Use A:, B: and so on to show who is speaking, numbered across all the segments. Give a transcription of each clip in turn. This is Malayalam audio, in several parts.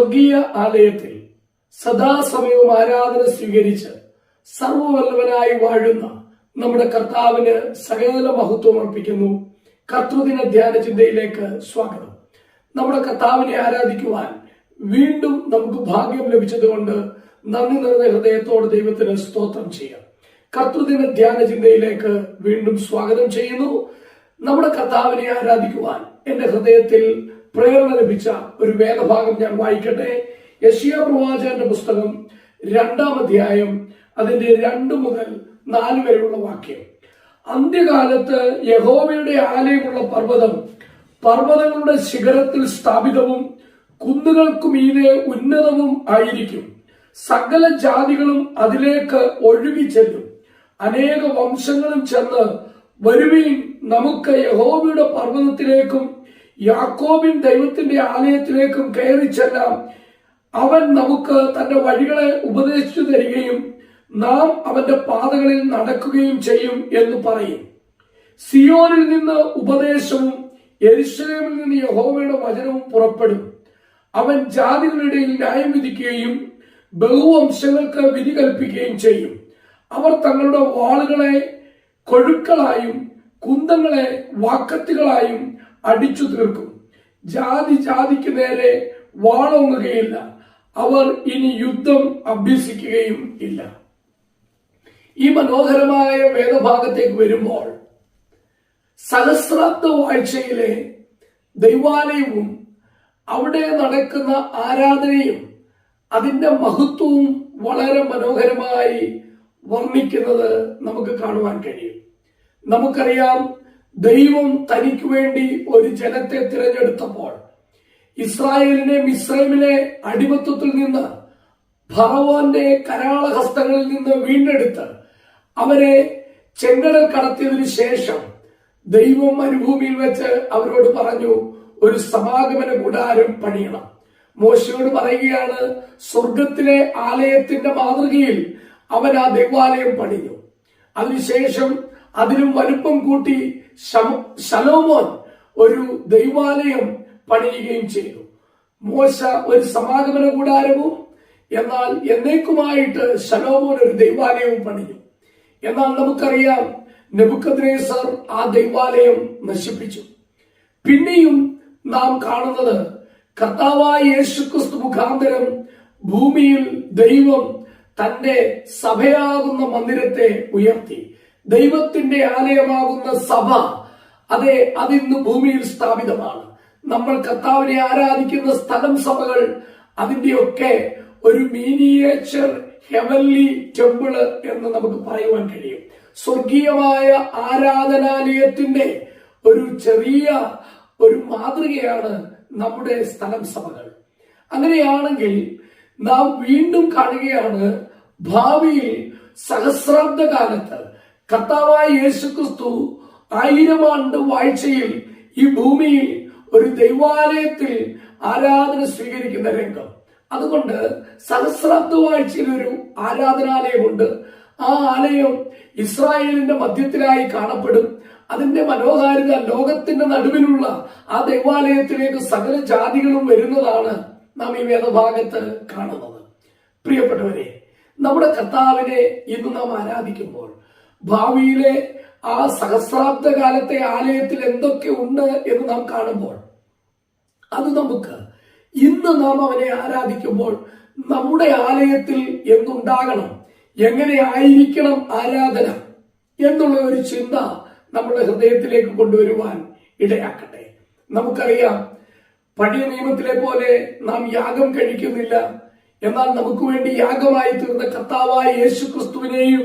A: സ്വർഗീയ ആലയത്തിൽ സദാസമയവും ആരാധന സ്വീകരിച്ച് സർവവല്ലഭനായി വാഴുന്ന നമ്മുടെ കർത്താവിന് സകല മഹത്വം അർപ്പിക്കുന്നു. കർത്തൃദിന ധ്യാന ചിന്തയിലേക്ക് സ്വാഗതം. നമ്മുടെ കർത്താവിനെ ആരാധിക്കുവാൻ വീണ്ടും നമുക്ക് ഭാഗ്യം ലഭിച്ചതുകൊണ്ട് നന്ദി നിറഞ്ഞ ഹൃദയത്തോടെ ദൈവത്തിന് സ്തോത്രം ചെയ്യാം. കർത്തൃദിന ധ്യാന ചിന്തയിലേക്ക് വീണ്ടും സ്വാഗതം ചെയ്യുന്നു. നമ്മുടെ കർത്താവിനെ ആരാധിക്കുവാൻ എന്റെ ഹൃദയത്തിൽ പ്രേരണ ലഭിച്ച ഒരു വേദഭാഗം ഞാൻ വായിക്കട്ടെ. യെശയ്യാ പ്രവാചകന്റെ പുസ്തകം 2-ാം അധ്യായം അതിന്റെ 2 മുതൽ 4 വരെയുള്ള വാക്യം. അന്ത്യകാലത്ത് യഹോവയുടെ ആലയമുള്ള പർവ്വതം പർവ്വതങ്ങളുടെ ശിഖരത്തിൽ സ്ഥാപിതവും കുന്നുകൾക്കു മീതെ ഉന്നതവും ആയിരിക്കും. സകല ജാതികളും അതിലേക്ക് ഒഴുകിച്ചെല്ലും. അനേക വംശങ്ങളും ചെന്ന് വരുവീൻ, നമുക്ക് യഹോവയുടെ പർവ്വതത്തിലേക്കും യാക്കോബിൻ ദൈവത്തിന്റെ ആലയത്തിലേക്കും കയറി ചെല്ലാം. അവൻ നമുക്ക് തന്റെ വഴികളെ ഉപദേശിച്ചു തരികയും നാം അവന്റെ പാതകളിൽ നടക്കുകയും ചെയ്യും എന്ന് പറയും. സിയോനിൽ നിന്ന് ഉപദേശവും യെരൂശലേമിൽ നിന്ന് യഹോവയുടെ വചനവും പുറപ്പെടും. അവൻ ജാതികളുടെ ന്യായം വിധിക്കുകയും ബഹുവംശങ്ങൾക്ക് വിധി കൽപ്പിക്കുകയും ചെയ്യും. അവർ തങ്ങളുടെ വാളുകളെ കൊഴുക്കളായും കുന്തങ്ങളെ വാക്കത്തികളായും അടിച്ചു തീർക്കും. ജാതി ജാതിക്ക് നേരെ വാളോങ്ങുകയില്ല. അവർ ഇനി യുദ്ധം അഭ്യസിക്കുകയും ഇല്ല. ഈ മനോഹരമായ വേദഭാഗത്തേക്ക് വരുമ്പോൾ സഹസ്രാബ്ദ വാഴ്ചയിലെ ദൈവാലയവും അവിടെ നടക്കുന്ന ആരാധനയും അതിന്റെ മഹത്വവും വളരെ മനോഹരമായി വർണ്ണിക്കുന്നത് നമുക്ക് കാണുവാൻ കഴിയും. നമുക്കറിയാം, ദൈവം തനിക്ക് വേണ്ടി ഒരു ജനത്തെ തിരഞ്ഞെടുത്തപ്പോൾ ഇസ്രായേലിനെ മിസ്രൈമിലെ അടിമത്വത്തിൽ നിന്ന് ഫറവോന്റെ കരാളഹസ്തങ്ങളിൽ നിന്ന് വീണ്ടെടുത്ത് അവരെ ചെങ്കടൽ കടത്തിയതിനു ശേഷം ദൈവം മരുഭൂമിയിൽ വെച്ച് അവരോട് പറഞ്ഞു, ഒരു സമാഗമന കൂടാരം പണിയണം. മോശയോട് പറയുകയാണ്, സ്വർഗത്തിലെ ആലയത്തിന്റെ മാതൃകയിൽ അവൻ ആ ദൈവാലയം പണിഞ്ഞു. അതിനുശേഷം അതിലും വലുപ്പം കൂട്ടി ശലോമോൻ ഒരു ദൈവാലയം പണിയുകയും ചെയ്തു. മോശ ഒരു സമാഗമന കൂടാരവും എന്നാൽ എന്നേക്കുമായിട്ട് ശലോമോൻ ഒരു ദൈവാലയവും പണിഞ്ഞു. എന്നാൽ നമുക്കറിയാം, നെബൂഖദ്നേസർ ആ ദൈവാലയം നശിപ്പിച്ചു. പിന്നെയും നാം കാണുന്നത് കർത്താവായ യേശുക്രിസ്തു മുഖാന്തരം ഭൂമിയിൽ ദൈവം തന്റെ സഭയാകുന്ന മന്ദിരത്തെ ഉയർത്തി. ദൈവത്തിന്റെ ആലയമാകുന്ന സഭ അതിന്ന് ഭൂമിയിൽ സ്ഥാപിതമാണ്. നമ്മൾ കർത്താവിനെ ആരാധിക്കുന്ന സ്ഥലം സഭകൾ അതിന്റെയൊക്കെ ഒരു മിനിയേച്ചർ ഹെവൻലി ടെമ്പിള് എന്ന് നമുക്ക് പറയുവാൻ കഴിയും. സ്വർഗീയമായ ആരാധനാലയത്തിന്റെ ഒരു ചെറിയ ഒരു മാതൃകയാണ് നമ്മുടെ സ്ഥലം സഭകൾ. അങ്ങനെയാണെങ്കിൽ നാം വീണ്ടും കാണുകയാണ്, ഭാവിയിൽ സഹസ്രാബ്ദ കാലത്ത് കർത്താവായ യേശുക്രിസ്തു 1000 ആണ്ട് വാഴ്ചയിൽ ഈ ഭൂമിയിൽ ഒരു ദൈവാലയത്തിൽ ആരാധന സ്വീകരിക്കുന്ന രംഗം. അതുകൊണ്ട് സഹസ്രാബ്ദ വാഴ്ചയിൽ ഒരു ആരാധനാലയമുണ്ട്. ആ ആലയം ഇസ്രായേലിന്റെ മധ്യത്തിലായി കാണപ്പെടും. അതിന്റെ മനോഹാരിത ലോകത്തിന്റെ നടുവിലുള്ള ആ ദൈവാലയത്തിലേക്ക് സകല ജാതികളും വരുന്നതാണ് നാം ഈ വേദഭാഗത്ത് കാണുന്നത്. പ്രിയപ്പെട്ടവരെ, നമ്മുടെ കർത്താവിനെ ഇന്ന് നാം ആരാധിക്കുമ്പോൾ ഭാവിയിലെ ആ സഹസ്രാബ്ദ കാലത്തെ ആലയത്തിൽ എന്തൊക്കെ ഉണ്ട് എന്ന് നാം കാണുമ്പോൾ അത് നമുക്ക് ഇന്ന് നാം അവനെ ആരാധിക്കുമ്പോൾ നമ്മുടെ ആലയത്തിൽ എന്തുണ്ടാകണം, എങ്ങനെ ആയിരിക്കണം ആരാധന എന്നുള്ള ഒരു ചിന്ത നമ്മുടെ ഹൃദയത്തിലേക്ക് കൊണ്ടുവരുവാൻ ഇടയാക്കട്ടെ. നമുക്കറിയാം, പഴയ നിയമത്തിലെ പോലെ നാം യാഗം കഴിക്കുന്നില്ല. എന്നാൽ നമുക്ക് വേണ്ടി യാഗമായി തീർന്ന കർത്താവായ യേശുക്രിസ്തുവിനെയും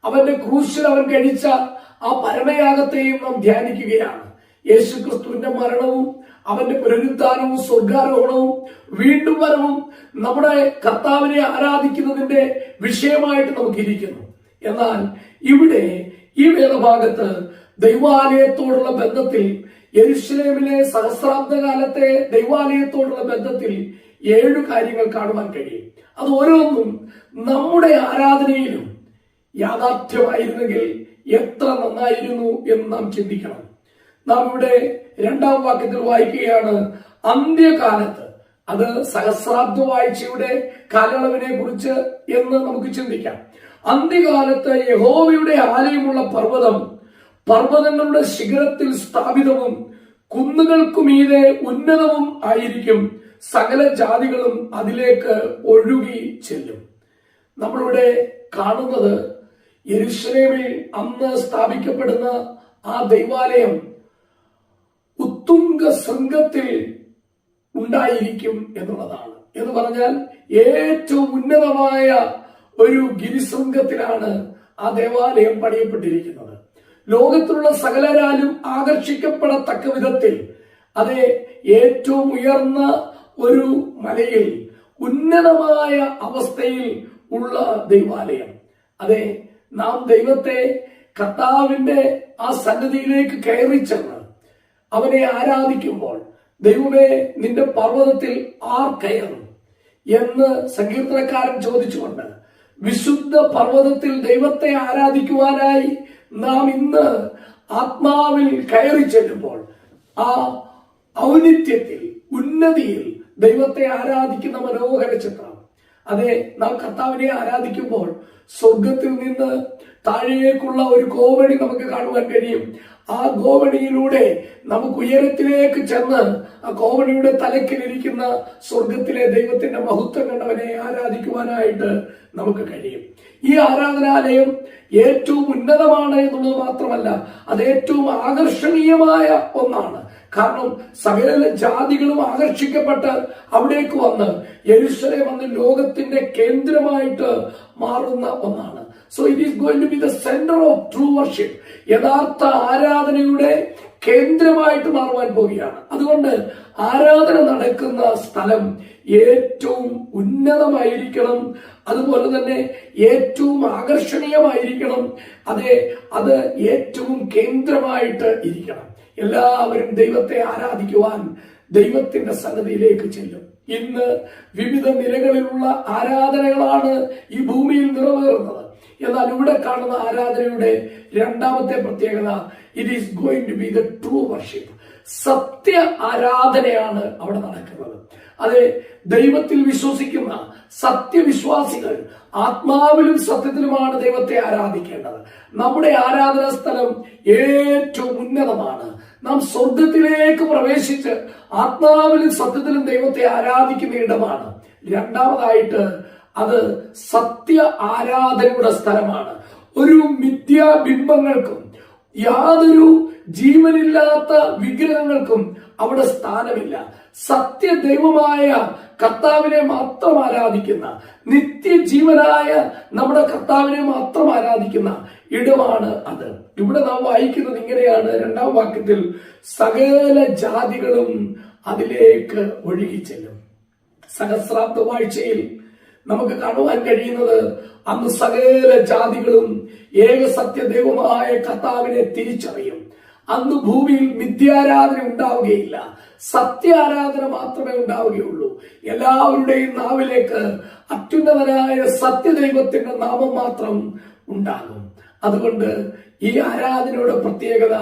A: അവന്റെ ക്രൂശിൽ അവൻ കഴിച്ച ആ പരമയാഗത്തെയും നാം ധ്യാനിക്കുകയാണ്. യേശുക്രിസ്തുവിന്റെ മരണവും അവന്റെ പുനരുദ്ധാനവും സ്വർഗാരോഹണവും വീണ്ടും വരവും നമ്മുടെ കർത്താവിനെ ആരാധിക്കുന്നതിന്റെ വിഷയമായിട്ട് നമുക്കിരിക്കുന്നു. എന്നാൽ ഇവിടെ ഈ വേദഭാഗത്ത് ദൈവാലയത്തോടുള്ള ബന്ധത്തിൽ, യെരൂശലേമിലെ സഹസ്രാബ്ദ കാലത്തെ ദൈവാലയത്തോടുള്ള ബന്ധത്തിൽ 7 കാര്യങ്ങൾ കാണുവാൻ കഴിയും. അത് ഓരോന്നും നമ്മുടെ ആരാധനയിലും യാഥാർത്ഥ്യമായിരുന്നെങ്കിൽ എത്ര നന്നായിരുന്നു എന്ന് നാം ചിന്തിക്കണം. നാം ഇവിടെ 2-ാം വാക്യത്തിൽ വായിക്കുകയാണ്, അന്ത്യകാലത്ത് അത് സഹസ്രാബ്ദ വാഴ്ചയുടെ കാലയളവിനെ കുറിച്ച് എന്ന് നമുക്ക് ചിന്തിക്കാം. അന്ത്യകാലത്ത് യഹോവയുടെ ആലയമുള്ള പർവ്വതം പർവ്വതങ്ങളുടെ ശിഖരത്തിൽ സ്ഥാപിതവും കുന്നുകൾക്കുമീതെ ഉന്നതവും ആയിരിക്കും. സകല ജാതികളും അതിലേക്ക് ഒഴുകി ചെല്ലും. നമ്മളിവിടെ കാണുന്നത് യെരൂശലേമിൽ അന്ന് സ്ഥാപിക്കപ്പെടുന്ന ആ ദൈവാലയം ഉത്തുംഗ ശൃംഗത്തിൽ ഉണ്ടായിരിക്കും എന്നുള്ളതാണ്. എന്ന് പറഞ്ഞാൽ ഏറ്റവും ഉന്നതമായ ഒരു ഗിരിശൃംഗത്തിലാണ് ആ ദേവാലയം പണിയപ്പെട്ടിരിക്കുന്നത്. ലോകത്തിലുള്ള സകലരാലും ആകർഷിക്കപ്പെടത്തക്ക വിധത്തിൽ അതെ ഏറ്റവും ഉയർന്ന ഒരു മലയിൽ ഉന്നതമായ അവസ്ഥയിൽ ഉള്ള ദൈവാലയം. അതെ, നാം ദൈവത്തെ കർത്താവിന്റെ ആ സന്നിധിയിലേക്ക് കയറി ചെന്ന് അവനെ ആരാധിക്കുമ്പോൾ ദൈവമേ നിന്റെ പർവ്വതത്തിൽ ആർ കയറും എന്ന് സങ്കീർത്തനക്കാരൻ ചോദിച്ചുകൊണ്ട് വിശുദ്ധ പർവ്വതത്തിൽ ദൈവത്തെ ആരാധിക്കുവാനായി നാം ഇന്ന് ആത്മാവിൽ കയറി ചെല്ലുമ്പോൾ ആ ഔന്നിത്യത്തിൽ ഉന്നതിയിൽ ദൈവത്തെ ആരാധിക്കുന്ന മനോഹര ചിത്രം. അതെ, നാം കർത്താവിനെ ആരാധിക്കുമ്പോൾ സ്വർഗത്തിൽ നിന്ന് താഴേക്കുള്ള ഒരു കോവണി നമുക്ക് കാണുവാൻ കഴിയും. ആ കോവണിയിലൂടെ നമുക്ക് ഉയരത്തിലേക്ക് ചെന്ന് ആ കോവണിയുടെ തലക്കിലിരിക്കുന്ന സ്വർഗത്തിലെ ദൈവത്തിന്റെ മഹത്വം കണ്ടവനെ ആരാധിക്കുവാനായിട്ട് നമുക്ക് കഴിയും. ഈ ആരാധനാലയം ഏറ്റവും ഉന്നതമാണ് എന്നുള്ളത് മാത്രമല്ല, അത് ഏറ്റവും ആകർഷണീയമായ ഒന്നാണ്. കാരണം സകല ജാതികളും ആകർഷിക്കപ്പെട്ട് അവിടേക്ക് വന്ന് യെരൂശലേം വന്ന് ലോകത്തിന്റെ കേന്ദ്രമായിട്ട് മാറുന്ന ഒന്നാണ്. So it is going to be the centre of true worship. യഥാർത്ഥ ആരാധനയുടെ കേന്ദ്രമായിട്ട് മാറുവാൻ പോവുകയാണ്. അതുകൊണ്ട് ആരാധന നടക്കുന്ന സ്ഥലം ഏറ്റവും ഉന്നതമായിരിക്കണം, അതുപോലെ തന്നെ ഏറ്റവും ആകർഷണീയമായിരിക്കണം. അതെ, അത് ഏറ്റവും കേന്ദ്രമായിട്ട് ഇരിക്കണം. എല്ലാവരും ദൈവത്തെ ആരാധിക്കുവാൻ ദൈവത്തിന്റെ സന്നിധിയിലേക്ക് ചെല്ലും. ഇന്ന് വിവിധ നിലകളിലുള്ള ആരാധനകളാണ് ഈ ഭൂമിയിൽ നിറവേറുന്നത്. എന്നാൽ ഇവിടെ കാണുന്ന ആരാധനയുടെ രണ്ടാമത്തെ പ്രത്യേകത, it is going to be the true worship. സത്യ ആരാധനയാണ് അവിടെ നടക്കുന്നത്. അതെ, ദൈവത്തിൽ വിശ്വസിക്കുന്ന സത്യവിശ്വാസികൾ ആത്മാവിലും സത്യത്തിലുമാണ് ദൈവത്തെ ആരാധിക്കേണ്ടത്. നമ്മുടെ ആരാധനാ സ്ഥലം ഏറ്റവും ഉന്നതമാണ്. നാം സ്വർഗത്തിലേക്ക് പ്രവേശിച്ച് ആത്മാവിലും സത്യത്തിലും ദൈവത്തെ ആരാധിക്കുന്ന ഇടമാണ്. രണ്ടാമതായിട്ട് അത് സത്യ ആരാധനയുടെ സ്ഥലമാണ്. ഒരു മിഥ്യാബിംബങ്ങൾക്കും യാതൊരു ജീവനില്ലാത്ത വിഗ്രഹങ്ങൾക്കും അവിടെ സ്ഥാനമില്ല. സത്യദൈവമായ കർത്താവിനെ മാത്രം ആരാധിക്കുന്ന, നിത്യജീവനായ നമ്മുടെ കർത്താവിനെ മാത്രം ആരാധിക്കുന്ന ഇടമാണ് അത്. ഇവിടെ നാം വായിക്കുന്നത് ഇങ്ങനെയാണ്, രണ്ടാം വാക്യത്തിൽ, സകല ജാതികളും അതിലേക്ക് ഒഴുകിച്ചെല്ലും. സഹസ്രാബ്ദ വാഴ്ചയിൽ നമുക്ക് കാണുവാൻ കഴിയുന്നത് അന്ന് സകല ജാതികളും ഏകസത്യ ദൈവമായ കർത്താവിനെ തിരിച്ചറിയും. അന്ന് ഭൂമിയിൽ മിഥ്യാരാധന ഉണ്ടാവുകയില്ല, സത്യാരാധന മാത്രമേ ഉണ്ടാവുകയുള്ളൂ. എല്ലാവരുടെയും നാവിലേക്ക് അത്യുന്നതനായ സത്യദൈവത്തിന്റെ നാമം മാത്രം ഉണ്ടാകും. അതുകൊണ്ട് ഈ ആരാധനയുടെ പ്രത്യേകത,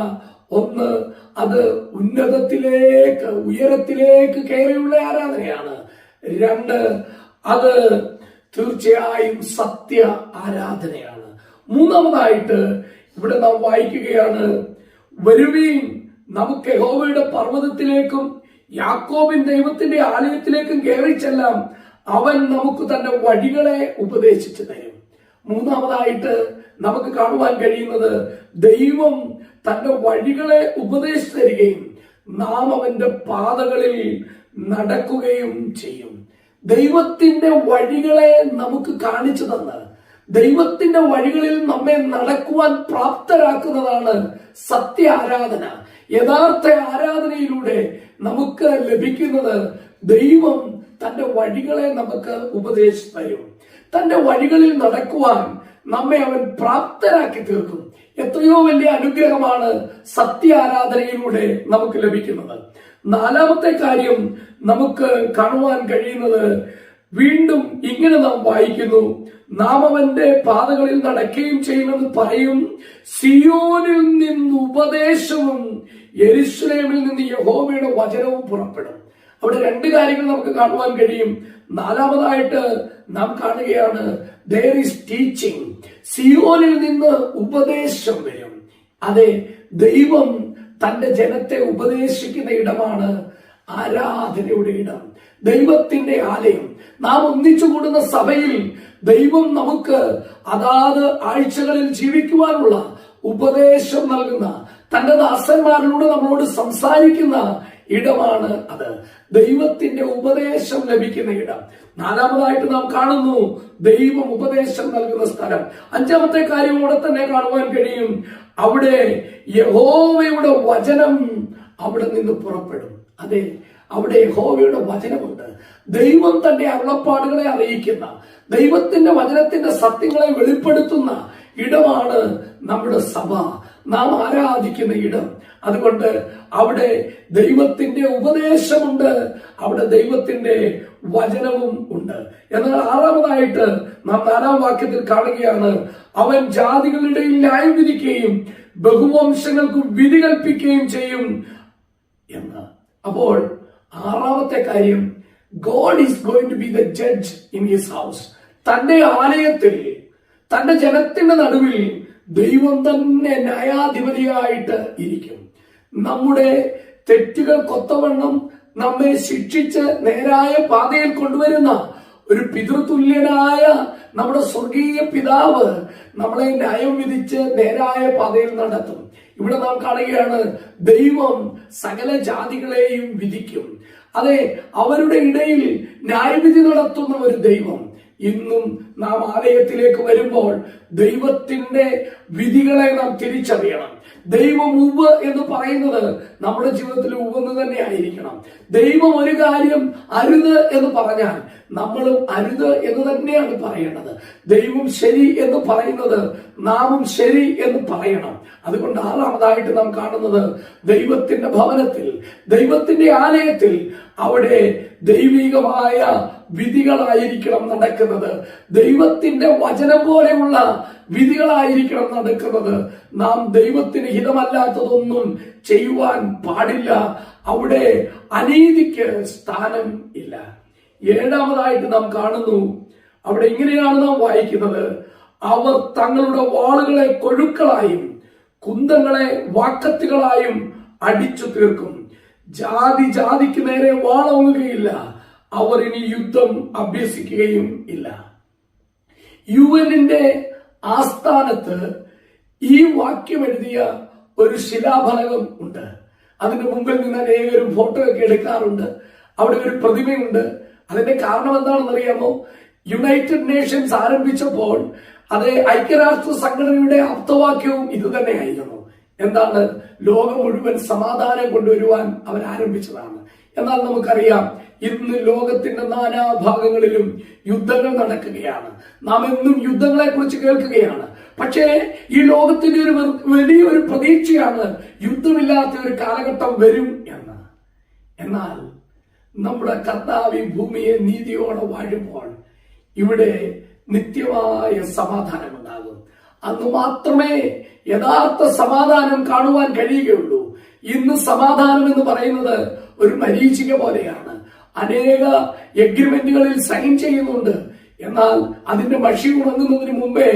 A: ഒന്ന്, അത് ഉന്നതത്തിലേക്ക് ഉയരത്തിലേക്ക് കയറിയുള്ള ആരാധനയാണ്. രണ്ട്, അത് തീർച്ചയായും സത്യ ആരാധനയാണ്. മൂന്നാമതായിട്ട് ഇവിടെ നാം വായിക്കുകയാണ്, വരുവീൻ നമുക്ക് യഹോവയുടെ പർവ്വതത്തിലേക്കും യാക്കോബിൻ ദൈവത്തിന്റെ ആലയത്തിലേക്കും കയറി ചെല്ലാം, അവൻ നമുക്ക് തന്റെ വഴികളെ ഉപദേശിച്ചു തരും. മൂന്നാമതായിട്ട് നമുക്ക് കാണുവാൻ കഴിയുന്നത്, ദൈവം തന്റെ വഴികളെ ഉപദേശിച്ചു തരികയും നാം അവന്റെ പാതകളിൽ നടക്കുകയും ചെയ്യും. ദൈവത്തിന്റെ വഴികളെ നമുക്ക് കാണിച്ചു തന്ന് ദൈവത്തിന്റെ വഴികളിൽ നമ്മെ നടക്കുവാൻ പ്രാപ്തരാക്കുന്നതാണ് സത്യ ആരാധന. യഥാർത്ഥ ആരാധനയിലൂടെ നമുക്ക് ലഭിക്കുന്നത്, ദൈവം തന്റെ വഴികളെ നമുക്ക് ഉപദേശിച്ചു തരും. തന്റെ വഴികളിൽ നടക്കുവാൻ നമ്മെ അവൻ പ്രാപ്തരാക്കി തീർക്കും. എത്രയോ വലിയ അനുഗ്രഹമാണ് സത്യ ആരാധനയിലൂടെ നമുക്ക് ലഭിക്കുന്നത്. നാലാമത്തെ കാര്യം നമുക്ക് കാണുവാൻ കഴിയുന്നത്, വീണ്ടും ഇങ്ങനെ നാം വായിക്കുന്നു, നാം അവന്റെ പാതകളിൽ നടക്കുകയും ചെയ്യുമെന്ന് പറയും. സിയോനിൽ നിന്ന് ഉപദേശവും യെരൂശലേമിൽ നിന്ന് യഹോവയുടെ വചനവും പുറപ്പെടും. അവിടെ രണ്ട് കാര്യങ്ങൾ നമുക്ക് കാണുവാൻ കഴിയും. നാലാമതായിട്ട് നാം കാണുകയാണ് there is teaching. സിയോനിൽ നിന്ന് ഉപദേശം വരും. അതെ, ദൈവം തന്റെ ജനത്തെ ഉപദേശിക്കുന്ന ഇടമാണ് ആരാധനയുടെ ഇടം, ദൈവത്തിന്റെ ആലയം. നാം ഒന്നിച്ചു കൂടുന്ന സഭയിൽ ദൈവം നമുക്ക് അതാത് ആഴ്ചകളിൽ ജീവിക്കുവാനുള്ള ഉപദേശം നൽകുന്ന, തന്റെ ദാസന്മാരിലൂടെ നമ്മളോട് സംസാരിക്കുന്ന ഇടമാണ് അത്. ദൈവത്തിന്റെ ഉപദേശം ലഭിക്കുന്ന ഇടം. നാലാമതായിട്ട് നാം കാണുന്നു ദൈവം ഉപദേശം നൽകുന്ന സ്ഥലം. അഞ്ചാമത്തെ കാര്യം ഇവിടെ തന്നെ കാണുവാൻ കഴിയും. അവിടെ യഹോവയുടെ വചനം അവിടെ നിന്ന് പുറപ്പെടും. അതെ, അവിടെ യഹോവയുടെ വചനമുണ്ട്. ദൈവം തന്റെ അരുളപ്പാടുകളെ അറിയിക്കുന്ന, ദൈവത്തിന്റെ വചനത്തിന്റെ സത്യങ്ങളെ വെളിപ്പെടുത്തുന്ന ഇടമാണ് നമ്മുടെ സഭ, നാം ആരാധിക്കുന്ന ഇടം. അതുകൊണ്ട് അവിടെ ദൈവത്തിന്റെ ഉപദേശമുണ്ട്, അവിടെ ദൈവത്തിന്റെ വചനവും ഉണ്ട്. എന്നാൽ ആറാമതായിട്ട് നാം 4-ാം വാക്യത്തിൽ കാണുകയാണ്, അവൻ ജാതികളുടെ ന്യായം വിധിക്കുകയും ബഹുവംശങ്ങൾക്ക് വിധി കൽപ്പിക്കുകയും ചെയ്യും എന്ന്. അപ്പോൾ ആറാമത്തെ കാര്യം, God is going to be the judge in his house. തന്റെ ആലയത്തിൽ, തന്റെ ജനത്തിന്റെ നടുവിൽ ദൈവം തന്നെ ന്യായാധിപതിയായിട്ട് ഇരിക്കും. നമ്മുടെ തെറ്റുകൾ കൊത്തവണ്ണം നമ്മെ ശിക്ഷിച്ച് നേരായ പാതയിൽ കൊണ്ടുവരുന്ന ഒരു പിതൃതുല്യനായ നമ്മുടെ സ്വർഗീയ പിതാവ് നമ്മളെ ന്യായം വിധിച്ച് നേരായ പാതയിൽ നടത്തും. ഇവിടെ നാം കാണുകയാണ്, ദൈവം സകല ജാതികളെയും വിധിക്കും. അതെ, അവരുടെ ഇടയിൽ ന്യായവിധി നടത്തുന്ന ഒരു ദൈവം. ഇന്നും നാം ആലയത്തിലേക്ക് വരുമ്പോൾ ദൈവത്തിന്റെ വിധികളെ നാം തിരിച്ചറിയണം. ദൈവം ഉവ്വ് എന്ന് പറയുന്നത് നമ്മുടെ ജീവിതത്തിൽ ഉവ്വെന്ന് തന്നെ ആയിരിക്കണം. ദൈവം ഒരു കാര്യം അരുത് എന്ന് പറഞ്ഞാൽ നമ്മളും അരുത് എന്ന് തന്നെയാണ് പറയേണ്ടത്. ദൈവം ശരി എന്ന് പറയുന്നത് നാമും ശരി എന്ന് പറയണം. അതുകൊണ്ട് ആറാമതായിട്ട് നാം കാണുന്നത്, ദൈവത്തിന്റെ ഭവനത്തിൽ, ദൈവത്തിന്റെ ആലയത്തിൽ അവിടെ ദൈവികമായ വിധികളായിരിക്കണം നടക്കുന്നത്. ദൈവത്തിന്റെ വചനം പോലെയുള്ള വിധികളായിരിക്കണം നടക്കുന്നത്. നാം ദൈവത്തിന് ഹിതമല്ലാത്തതൊന്നും ചെയ്യുവാൻ പാടില്ല. അവിടെ അനീതിക്ക് സ്ഥാനം ഇല്ല. ഏഴാമതായിട്ട് നാം കാണുന്നു, അവിടെ ഇങ്ങനെയാണ് നാം വായിക്കുന്നത്, അവർ തങ്ങളുടെ വാളുകളെ കൊഴുക്കളായും കുന്തങ്ങളെ വാക്കത്തുകളായും അടിച്ചു തീർക്കും. ജാതി ജാതിക്ക് നേരെ വാളോങ്ങുകയില്ല, അവർ ഇനി യുദ്ധം അഭ്യസിക്കുകയും ഇല്ല. UN ആസ്ഥാനത്ത് ഈ വാക്യം എഴുതിയ ഒരു ശിലാഫലകം ഉണ്ട്. അതിന്റെ മുമ്പിൽ നിന്ന് അനേകരും ഫോട്ടോ ഒക്കെ എടുക്കാറുണ്ട്. അവിടെ ഒരു പ്രതിമയുണ്ട്. അതിന്റെ കാരണം എന്താണെന്ന് അറിയാമോ? യുണൈറ്റഡ് നേഷൻസ് ആരംഭിച്ചപ്പോൾ അത് ഐക്യരാഷ്ട്ര സംഘടനയുടെ ആപ്തവാക്യവും ഇത് തന്നെയായിരുന്നു. എന്താണ്? ലോകം മുഴുവൻ സമാധാനം കൊണ്ടുവരുവാൻ അവർ ആരംഭിച്ചതാണ്. എന്നാൽ നമുക്കറിയാം, ഇന്ന് ലോകത്തിന്റെ നാനാഭാഗങ്ങളിലും യുദ്ധങ്ങൾ നടക്കുകയാണ്. നാം എന്നും യുദ്ധങ്ങളെ കുറിച്ച് കേൾക്കുകയാണ്. പക്ഷേ ഈ ലോകത്തിന്റെ ഒരു വലിയൊരു പ്രതീക്ഷയാണ് യുദ്ധമില്ലാത്ത ഒരു കാലഘട്ടം വരും എന്ന്. എന്നാൽ നമ്മുടെ കർത്താവ് ഈ ഭൂമിയെ നീതിയോടെ വാഴുമ്പോൾ ഇവിടെ നിത്യമായ സമാധാനം ഉണ്ടാകും. അന്ന് മാത്രമേ യഥാർത്ഥ സമാധാനം കാണുവാൻ കഴിയുകയുള്ളൂ. ഇന്ന് സമാധാനം എന്ന് പറയുന്നത് ഒരു മരീചിക പോലെയാണ്. അനേക എഗ്രിമെന്റുകളിൽ സൈൻ ചെയ്യുന്നുണ്ട്. എന്നാൽ അതിന്റെ മഷി ഉണങ്ങുന്നതിന് മുമ്പേ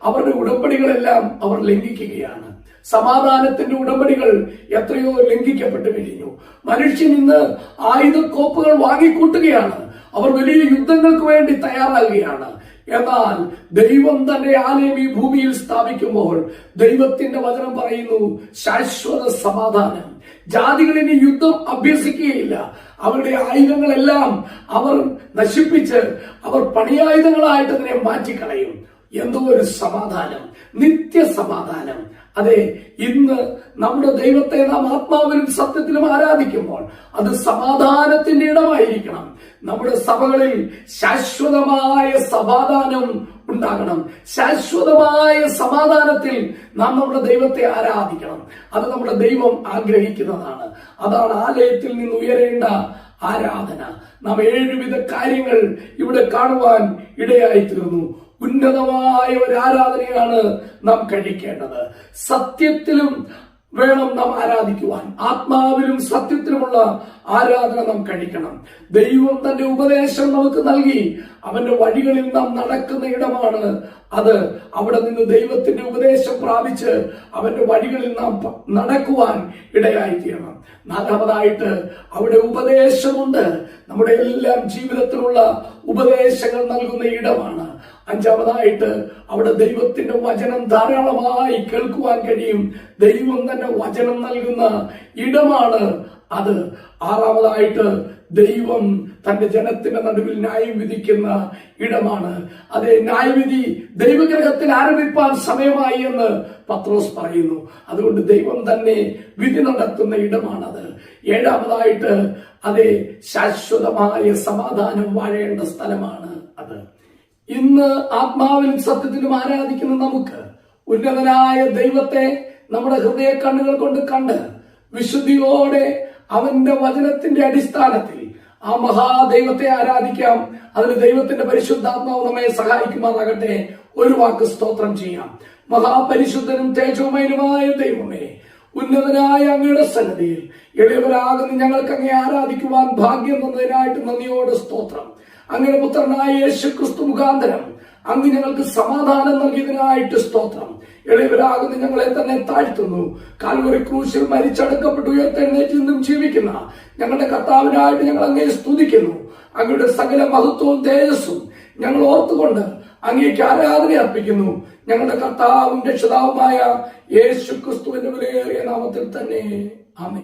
A: അവരുടെ ഉടമ്പടികളെല്ലാം അവർ ലംഘിക്കുകയാണ്. സമാധാനത്തിന്റെ ഉടമ്പടികൾ എത്രയോ ലംഘിക്കപ്പെട്ടു കഴിഞ്ഞു. മനുഷ്യൻ ഇന്ന് ആയുധക്കോപ്പുകൾ വാങ്ങിക്കൂട്ടുകയാണ്. അവർ വലിയ യുദ്ധങ്ങൾക്ക് വേണ്ടി തയ്യാറാകുകയാണ്. എന്നാൽ ദൈവം തന്റെ ആലയം ഈ ഭൂമിയിൽ സ്ഥാപിക്കുമ്പോൾ ദൈവത്തിന്റെ വചനം പറയുന്നു, ശാശ്വത സമാധാനം. ജാതികളിന് യുദ്ധം അഭ്യസിക്കുകയില്ല. അവരുടെ ആയുധങ്ങളെല്ലാം അവർ നശിപ്പിച്ച് അവർ പണിയായുധങ്ങളായിട്ട് അതിനെ മാറ്റിക്കളയും. എന്തോ ഒരു സമാധാനം, നിത്യസമാധാനം. അതെ, ഇന്ന് നമ്മുടെ ദൈവത്തെ നാം ആത്മാവിലും സത്യത്തിലും ആരാധിക്കുമ്പോൾ അത് സമാധാനത്തിന്റെ ഇടമായിരിക്കണം. നമ്മുടെ സഭകളിൽ ശാശ്വതമായ സമാധാനം ഉണ്ടാകണം. ശാശ്വതമായ സമാധാനത്തിൽ നാം നമ്മുടെ ദൈവത്തെ ആരാധിക്കണം. അത് നമ്മുടെ ദൈവം ആഗ്രഹിക്കുന്നതാണ്. അതാണ് ആലയത്തിൽ നിന്ന് ഉയരേണ്ട ആരാധന. നാം 7 വിധ കാര്യങ്ങൾ ഇവിടെ കാണുവാൻ ഇടയായി തീർന്നു. ഉന്നതമായ ഒരു ആരാധനയാണ് നാം കഴിക്കേണ്ടത്. സത്യത്തിലും വേണം നാം ആരാധിക്കുവാൻ. ആത്മാവിലും സത്യത്തിലുമുള്ള ആരാധന നാം കഴിക്കണം. ദൈവം തന്റെ ഉപദേശം നമുക്ക് നൽകി അവന്റെ വഴികളിൽ നാം നടക്കുന്ന ഇടമാണ് അത്. അവിടെ നിന്ന് ദൈവത്തിന്റെ ഉപദേശം പ്രാപിച്ച് അവന്റെ വഴികളിൽ നാം നടക്കുവാൻ ഇടയായി തീരണം. നാലാമതായിട്ട് അവിടെ ഉപദേശമുണ്ട്. നമ്മുടെ എല്ലാം ജീവിതത്തിലുള്ള ഉപദേശങ്ങൾ നൽകുന്ന ഇടമാണ്. അഞ്ചാമതായിട്ട് അവിടെ ദൈവത്തിന്റെ വചനം ധാരാളമായി കേൾക്കുവാൻ കഴിയും. ദൈവം തന്നെ വചനം നൽകുന്ന ഇടമാണ് അത്. ആറാമതായിട്ട് ദൈവം തന്റെ ജനത്തിന്റെ നടുവിൽ ന്യായം വിധിക്കുന്ന ഇടമാണ്. അതേ, ന്യായവിധി ദൈവഗ്രഹത്തിൽ ആരംഭിപ്പാൻ സമയമായി എന്ന് പത്രോസ് പറയുന്നു. അതുകൊണ്ട് ദൈവം തന്നെ വിധി നടത്തുന്ന ഇടമാണത്. ഏഴാമതായിട്ട് അതേ, ശാശ്വതമായ സമാധാനം വാഴേണ്ട സ്ഥലമാണ് അത്. ഇന്ന് ആത്മാവിലും സത്യത്തിലും ആരാധിക്കുന്ന നമുക്ക് ഉന്നതനായ ദൈവത്തെ നമ്മുടെ ഹൃദയ കണ്ണുകൾ കൊണ്ട് കണ്ട് വിശുദ്ധിയോടെ അവന്റെ വചനത്തിന്റെ അടിസ്ഥാനത്തിൽ ആ മഹാദൈവത്തെ ആരാധിക്കാം. അതിന് ദൈവത്തിന്റെ പരിശുദ്ധാത്മാവ് നമ്മെ സഹായിക്കുമാറാകട്ടെ. ഒരു വാക്ക് സ്തോത്രം ചെയ്യാം. മഹാപരിശുദ്ധനും തേജോമയനുമായ ദൈവമേ, ഉന്നതനായ അങ്ങയുടെ സന്നിധിയിൽ എളിയവരാകുന്ന ഞങ്ങൾക്ക് അങ്ങേ ആരാധിക്കുവാൻ ഭാഗ്യം തന്നതിനായിട്ട് നന്ദിയോടെ സ്തോത്രം. അങ്ങയുടെ പുത്രനായ യേശു ക്രിസ്തു മുഖാന്തരം അങ്ങ് ഞങ്ങൾക്ക് സമാധാനം നൽകിയതിനായിട്ട് സ്തോത്രം. എളിയവരാകുന്ന ഞങ്ങളെ തന്നെ താഴ്ത്തുന്നു. കാൽവരി ക്രൂശിൽ മരിച്ചടക്കപ്പെട്ട് ഉയർത്തെഴുന്നേറ്റ് നിന്നും ജീവിക്കുന്ന ഞങ്ങളുടെ കർത്താവിനായിട്ട് ഞങ്ങൾ അങ്ങയെ സ്തുതിക്കുന്നു. അങ്ങയുടെ സകല മഹത്വവും തേജസ്സും ഞങ്ങൾ ഓർത്തുകൊണ്ട് അങ്ങേക്ക് ആരാധന അർപ്പിക്കുന്നു. ഞങ്ങളുടെ കർത്താവും രക്ഷിതാവുമായ യേശു ക്രിസ്തുവിന്റെ വിലയേറിയ നാമത്തിൽ തന്നെ ആമേൻ.